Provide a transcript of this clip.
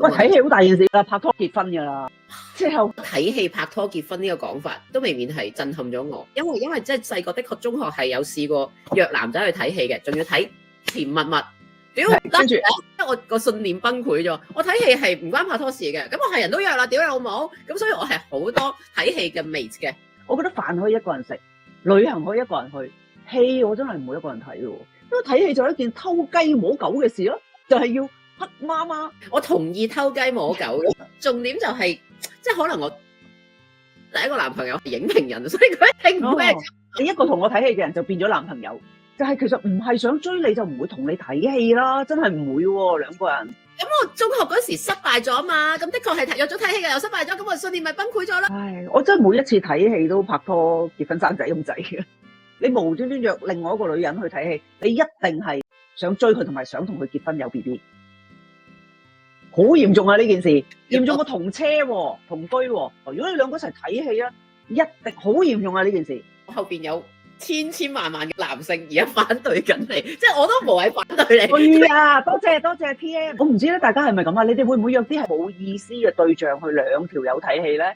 喂，睇戲好大件事啦，拍拖結婚㗎啦，之後睇戲拍拖結婚呢個講法都未免係震撼咗我，因為即係細個的確中學係有試過約男仔去睇戲嘅，仲要睇甜蜜蜜。屌唔得，跟住因為我個信念崩潰咗。我睇戲係唔關拍拖事嘅，咁我係人都約啦，屌你老母！咁所以我係好多睇戲嘅 mate 嘅。我覺得飯可以一個人食，旅行可以一個人去，戲我真係唔會一個人睇嘅喎，因為睇戲就係一件偷雞摸狗嘅事咯，就係要黑媽媽。我同意偷雞摸狗，重點就係即係可能我第一個男朋友係影評人，所以佢一定唔咩。你一個同我睇戲嘅人就變咗男朋友，就係其實唔係想追你就唔會同你睇戲啦，真係唔會喎兩個人。咁我中學嗰時失敗咗嘛，咁的確係約咗睇戲嘅又失敗咗，咁我信念咪崩潰咗啦。唉，我真係每一次睇戲都拍拖結婚生仔咁滯嘅。你無端端約另外一個女人去睇戲，你一定係想追佢同埋想同佢結婚有 BB， 好嚴重啊呢件事，嚴重過同車喎同居喎。如果你兩個一齊睇戲啊，一定好嚴重啊呢件事。後邊有千千萬萬嘅男性而家反對緊你，即係我都無謂反對你。對啊，多謝 PM。我唔知咧，大家係咪咁啊？你哋會唔會約啲係冇意思嘅對象去兩條友睇戲咧？